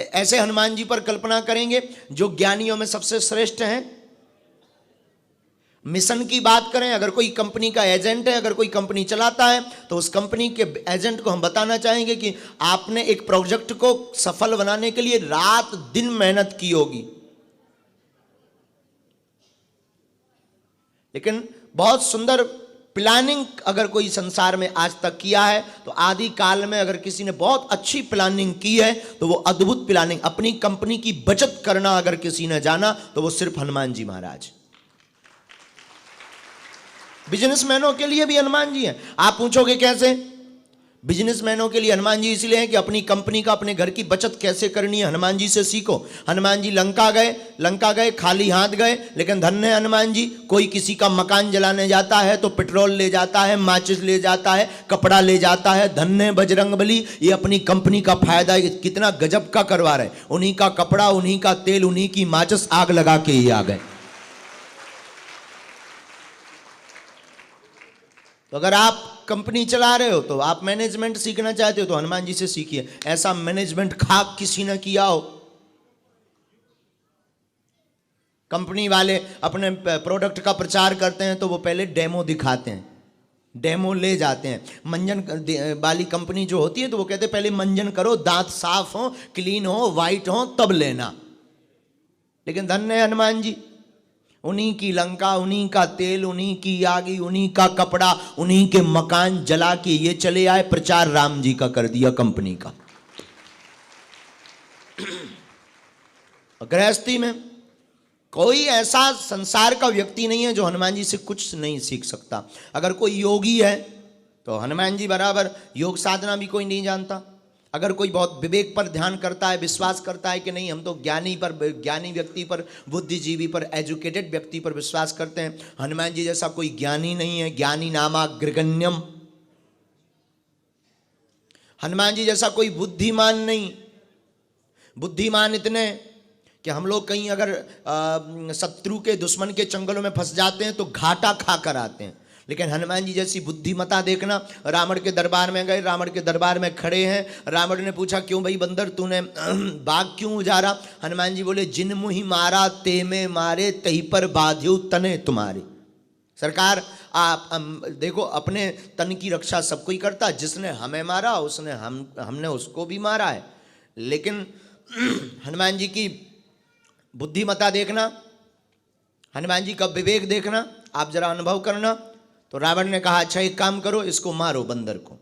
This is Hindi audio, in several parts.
ऐसे हनुमान जी पर कल्पना करेंगे जो ज्ञानियों में सबसे श्रेष्ठ हैं। मिशन की बात करें, अगर कोई कंपनी का एजेंट है, अगर कोई कंपनी चलाता है, तो उस कंपनी के एजेंट को हम बताना चाहेंगे कि आपने एक प्रोजेक्ट को सफल बनाने के लिए रात दिन मेहनत की होगी, लेकिन बहुत सुंदर प्लानिंग अगर कोई संसार में आज तक किया है तो आदि काल में अगर किसी ने बहुत अच्छी प्लानिंग की है तो वो अद्भुत प्लानिंग, अपनी कंपनी की बचत करना अगर किसी ने जाना तो वो सिर्फ हनुमान जी महाराज। बिजनेसमैनों के लिए भी हनुमान जी हैं। आप पूछोगे कैसे? बिजनेसमैनों के लिए हनुमान जी इसलिए हैं कि अपनी कंपनी का, अपने घर की बचत कैसे करनी है, हनुमान जी से सीखो। हनुमान जी लंका गए खाली हाथ गए, लेकिन धन्य है हनुमान जी, कोई किसी का मकान जलाने जाता है तो पेट्रोल ले जाता है, माचिस ले जाता है, कपड़ा ले जाता है। धन्य बजरंगबली, ये अपनी कंपनी का फायदा कितना गजब का करवा रहे, उन्हीं का कपड़ा, उन्हीं का तेल, उन्हीं की माचिस, आग लगा के ही आ गए। तो अगर आप कंपनी चला रहे हो तो आप मैनेजमेंट सीखना चाहते हो तो हनुमान जी से सीखिए। ऐसा मैनेजमेंट खाक किसी ने किया हो। कंपनी वाले अपने प्रोडक्ट का प्रचार करते हैं तो वो पहले डेमो दिखाते हैं, डेमो ले जाते हैं। मंजन वाली कंपनी जो होती है तो वो कहते हैं पहले मंजन करो, दांत साफ हो, क्लीन हो, वाइट हो, तब लेना। लेकिन धन्य है हनुमान जी, उन्हीं की लंका, उन्हीं का तेल, उन्हीं की आगी, उन्हीं का कपड़ा, उन्हीं के मकान जला के ये चले आए, प्रचार राम जी का कर दिया कंपनी का। गृहस्थी में कोई ऐसा संसार का व्यक्ति नहीं है जो हनुमान जी से कुछ नहीं सीख सकता। अगर कोई योगी है तो हनुमान जी बराबर योग साधना भी कोई नहीं जानता। अगर कोई बहुत विवेक पर ध्यान करता है, विश्वास करता है कि नहीं हम तो ज्ञानी व्यक्ति पर, बुद्धिजीवी पर, एजुकेटेड व्यक्ति पर विश्वास करते हैं, हनुमान जी जैसा कोई ज्ञानी नहीं है। ज्ञानी नामाग्रगण्यम, हनुमान जी जैसा कोई बुद्धिमान नहीं। बुद्धिमान इतने कि हम लोग कहीं अगर शत्रु के, दुश्मन के चंगलों में फंस जाते हैं तो घाटा खा कर आते हैं, लेकिन हनुमान जी जैसी बुद्धिमता देखना। रावण के दरबार में गए, रावण के दरबार में खड़े हैं, रावण ने पूछा क्यों भाई बंदर तूने बाघ क्यों उजारा? हनुमान जी बोले जिन मुहि मारा ते में मारे, तही पर बाध्यु तने तुम्हारे। सरकार आप देखो, अपने तन की रक्षा सब कोई करता, जिसने हमें मारा उसने हमने उसको भी मारा है, लेकिन हनुमान जी की बुद्धिमता देखना, हनुमान जी का विवेक देखना, आप जरा अनुभव करना। तो रावण ने कहा अच्छा एक काम करो, इसको मारो बंदर को।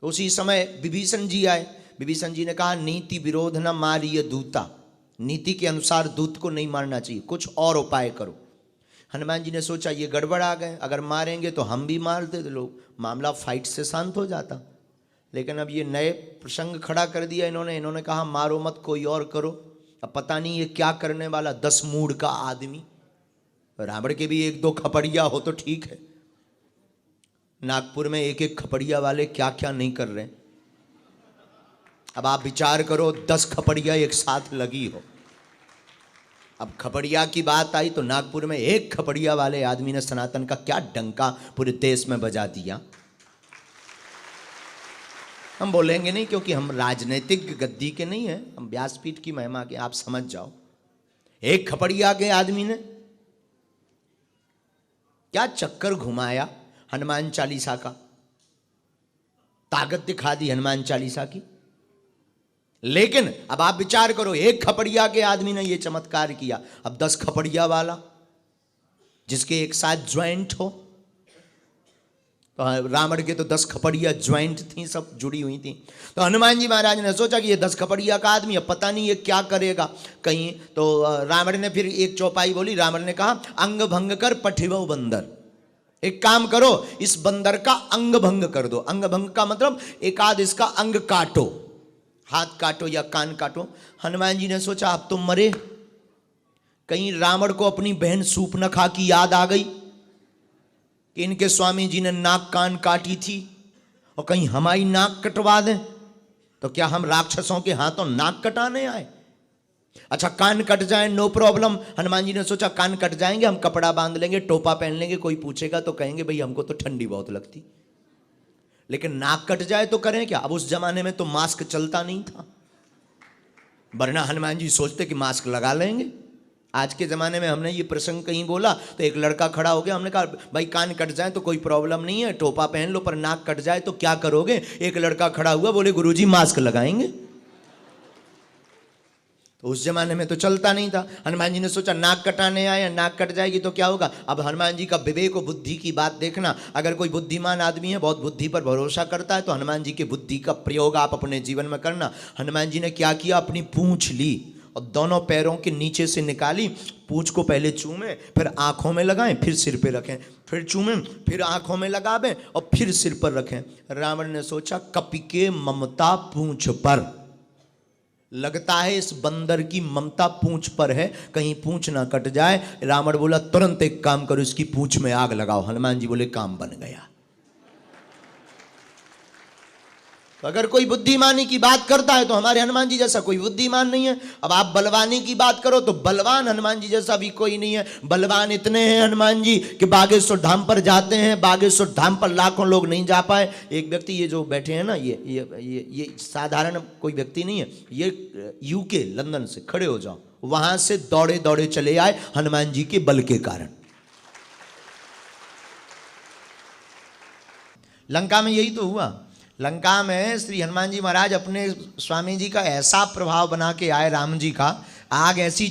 तो उसी समय विभीषण जी आए। विभीषण जी ने कहा नीति विरोध न मारिय दूता, नीति के अनुसार दूत को नहीं मारना चाहिए, कुछ और उपाय करो। हनुमान जी ने सोचा ये गड़बड़ आ गए, अगर मारेंगे तो हम भी मार दे, लोग मामला फाइट से शांत हो जाता। लेकिन अब ये नए प्रसंग खड़ा कर दिया इन्होंने कहा मारो मत, कोई और करो। अब पता नहीं ये क्या करने वाला 10 मूड का आदमी। रावण के भी 1-2 खपड़िया हो तो ठीक है, नागपुर में 1-1 खपड़िया वाले क्या क्या नहीं कर रहे। अब आप विचार करो 10 खपड़िया एक साथ लगी हो। अब खपड़िया की बात आई तो नागपुर में 1 खपड़िया वाले आदमी ने सनातन का क्या डंका पूरे देश में बजा दिया। हम बोलेंगे नहीं क्योंकि हम राजनीतिक गद्दी के नहीं हैं, हम व्यासपीठ की महिमा के, आप समझ जाओ। 1 खपड़िया के आदमी ने क्या चक्कर घुमाया हनुमान चालीसा का, ताकत दिखा दी हनुमान चालीसा की। लेकिन अब आप विचार करो 1 खपड़िया के आदमी ने यह चमत्कार किया, अब 10 खपड़िया वाला जिसके एक साथ ज्वाइंट हो। तो रावण के तो 10 खपड़िया ज्वाइंट थी, सब जुड़ी हुई थी। तो हनुमान जी महाराज ने सोचा कि ये 10 खपड़िया का आदमी, अब पता नहीं ये क्या करेगा कहीं। तो रावण ने फिर एक चौपाई बोली। रावण ने कहा अंग भंग कर पठिवो बंदर, एक काम करो इस बंदर का अंग भंग कर दो। अंग भंग का मतलब एक आध इसका अंग काटो, हाथ काटो या कान काटो। हनुमान जी ने सोचा अब तो मरे, कहीं रावण को अपनी बहन सूर्पनखा की याद आ गई कि इनके स्वामी जी ने नाक कान काटी थी और कहीं हमारी नाक कटवा दें, तो क्या हम राक्षसों के हाथों नाक कटाने आए? अच्छा कान कट जाए नो प्रॉब्लम। हनुमान जी ने सोचा कान कट जाएंगे, हम कपड़ा बांध लेंगे, टोपा पहन लेंगे, कोई पूछेगा तो कहेंगे भाई हमको तो ठंडी बहुत लगती। लेकिन नाक कट जाए तो करें क्या? अब उस जमाने में तो मास्क चलता नहीं था, वरना हनुमान जी सोचते कि मास्क लगा लेंगे। आज के ज़माने में हमने ये प्रसंग कहीं बोला तो एक लड़का खड़ा हो गया, हमने कहा भाई कान कट जाए तो कोई प्रॉब्लम नहीं है, टोपा पहन लो, पर नाक कट जाए तो क्या करोगे? एक लड़का खड़ा हुआ, बोले गुरुजी मास्क लगाएंगे। तो उस जमाने में तो चलता नहीं था। हनुमान जी ने सोचा नाक कटाने आए, नाक कट जाएगी तो क्या होगा। अब हनुमान जी का विवेक और बुद्धि की बात देखना। अगर कोई बुद्धिमान आदमी है, बहुत बुद्धि पर भरोसा करता है, तो हनुमान जी की बुद्धि का प्रयोग आप अपने जीवन में करना। हनुमान जी ने क्या किया, अपनी पूंछ ली और दोनों पैरों के नीचे से निकाली। पूंछ को पहले चूमें, फिर आंखों में लगाएं, फिर सिर पे रखें, फिर चूमें, फिर आंखों में लगावें और फिर सिर पर रखें। रावण ने सोचा कपि के ममता पूंछ पर, लगता है इस बंदर की ममता पूंछ पर है, कहीं पूंछ ना कट जाए। रावण बोला तुरंत एक काम करो, इसकी पूंछ में आग लगाओ। हनुमान जी बोले काम बन गया। तो अगर कोई बुद्धिमानी की बात करता है तो हमारे हनुमान जी जैसा कोई बुद्धिमान नहीं है। अब आप बलवानी की बात करो तो बलवान हनुमान जी जैसा भी कोई नहीं है। बलवान इतने हैं हनुमान जी कि बागेश्वर धाम पर जाते हैं, बागेश्वर धाम पर लाखों लोग नहीं जा पाए। एक व्यक्ति, ये जो बैठे हैं ना, ये साधारण कोई व्यक्ति नहीं है, ये यूके लंदन से, खड़े हो जाओ, वहां से दौड़े दौड़े चले आए हनुमान जी के बल के कारण। लंका में यही तो हुआ। लंका में श्री हनुमान जी महाराज अपने स्वामी जी का ऐसा प्रभाव बना के आए, राम जी का आग ऐसी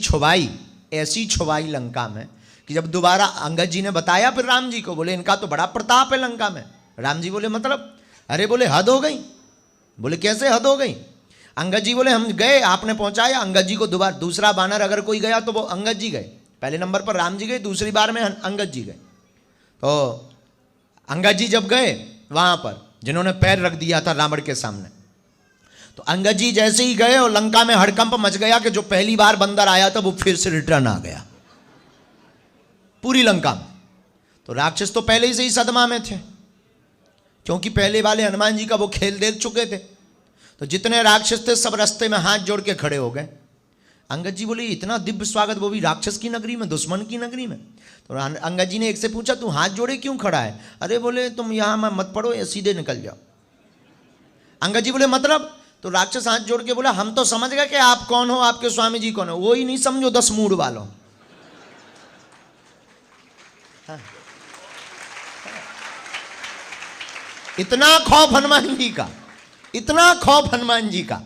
छुवाई लंका में कि जब दोबारा अंगद जी ने बताया फिर राम जी को, बोले इनका तो बड़ा प्रताप है लंका में। राम जी बोले मतलब? अरे बोले हद हो गई। बोले कैसे हद हो गई? अंगद जी बोले हम गए, आपने पहुंचाया। अंगद जी को दोबारा, दूसरा बानर अगर कोई गया तो वो अंगद जी गए। पहले नंबर पर राम जी गए, दूसरी बार में अंगद जी गए। तो अंगद जी जब गए वहां पर, जिन्होंने पैर रख दिया था रावण के सामने, तो अंगद जी जैसे ही गए और लंका में हड़कंप मच गया कि जो पहली बार बंदर आया था वो फिर से रिटर्न आ गया पूरी लंका में। तो राक्षस तो पहले ही से ही सदमा में थे, क्योंकि पहले वाले हनुमान जी का वो खेल देख चुके थे। तो जितने राक्षस थे सब रास्ते में हाथ जोड़ के खड़े हो गए। अंगद जी बोले इतना दिव्य स्वागत, वो भी राक्षस की नगरी में, दुश्मन की नगरी में। तो अंगद जी ने एक से पूछा तू हाथ जोड़े क्यों खड़ा है? अरे बोले तुम यहां मत पड़ो, सीधे निकल जाओ। अंगद जी बोले मतलब? तो राक्षस हाथ जोड़ के बोला हम तो समझ गए कि आप कौन हो, आपके स्वामी जी कौन हो, वो ही नहीं समझो 10 मूड वालों। हाँ। इतना खौफ हनुमान जी का, इतना खौफ हनुमान जी का।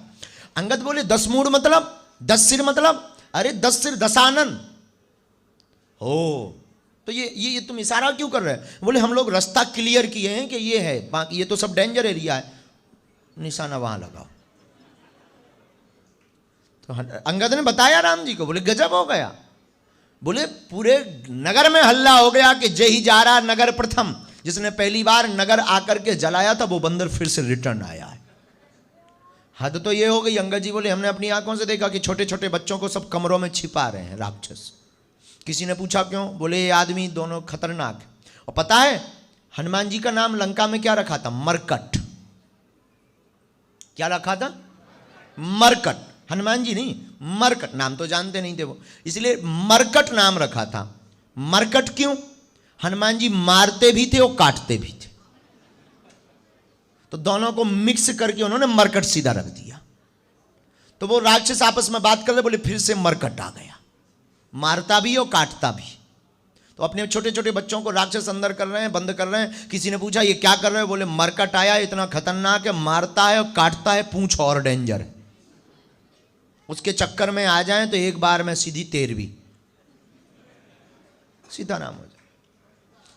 अंगद बोले 10 मूड मतलब 10 सिर मतलब? अरे 10 सिर 10 आनन हो। तो ये तुम इशारा क्यों कर रहे हैं? बोले हम लोग रास्ता क्लियर किए हैं कि ये है, बाकी ये तो सब डेंजर एरिया है, निशाना वहां लगाओ। तो अंगद ने बताया राम जी को, बोले गजब हो गया। बोले पूरे नगर में हल्ला हो गया कि जय ही जा रहा नगर प्रथम, जिसने पहली बार नगर आकर के जलाया था वो बंदर फिर से रिटर्न आया है। हद तो ये हो गई। अंगद जी बोले हमने अपनी आंखों से देखा कि छोटे छोटे बच्चों को सब कमरों में छिपा रहे हैं राक्षस। किसी ने पूछा क्यों? बोले ये आदमी दोनों खतरनाक है। और पता है हनुमान जी का नाम लंका में क्या रखा था? मरकट। क्या रखा था? मरकट। हनुमान जी नहीं, मरकट। नाम तो जानते नहीं थे वो, इसलिए मरकट नाम रखा था। मरकट क्यों? हनुमान जी मारते भी थे और काटते भी थे, तो दोनों को मिक्स करके उन्होंने मरकट सीधा रख दिया। तो वो राक्षस आपस में बात कर रहे, बोले फिर से मरकट आ गया, मारता भी और काटता भी। तो अपने छोटे छोटे बच्चों को राक्षस अंदर कर रहे हैं, बंद कर रहे हैं। किसी ने पूछा ये क्या कर रहे हो? बोले मरकट आया, इतना खतरनाक है, मारता है और काटता है, पूंछ और डेंजर है, उसके चक्कर में आ जाए तो एक बार में सीधी 13वीं सीधा नाम हो जाए।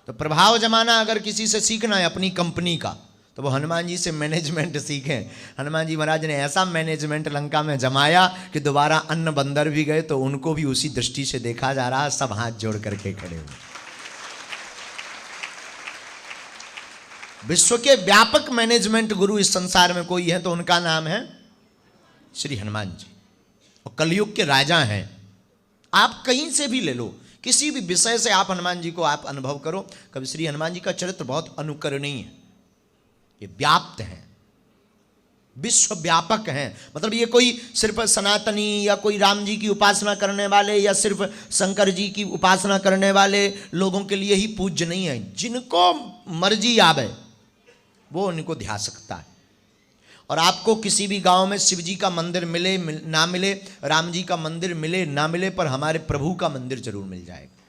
तो प्रभाव जमाना अगर किसी से सीखना है अपनी कंपनी का, तो वो हनुमान जी से मैनेजमेंट सीखें। हनुमान जी महाराज ने ऐसा मैनेजमेंट लंका में जमाया कि दोबारा अन्य बंदर भी गए तो उनको भी उसी दृष्टि से देखा जा रहा, सब हाथ जोड़ करके खड़े हुए। विश्व के व्यापक मैनेजमेंट गुरु इस संसार में कोई है तो उनका नाम है श्री हनुमान जी, और कलयुग के राजा हैं। आप कहीं से भी ले लो, किसी भी विषय से आप हनुमान जी को आप अनुभव करो। कभी श्री हनुमान जी का चरित्र बहुत अनुकरणीय है, ये व्याप्त हैं, विश्व व्यापक हैं। मतलब ये कोई सिर्फ सनातनी या कोई राम जी की उपासना करने वाले या सिर्फ शंकर जी की उपासना करने वाले लोगों के लिए ही पूज्य नहीं है। जिनको मर्जी आवे वो उनको ध्या सकता है। और आपको किसी भी गांव में शिव जी का मंदिर मिले ना मिले, राम जी का मंदिर मिले ना मिले, पर हमारे प्रभु का मंदिर जरूर मिल जाएगा।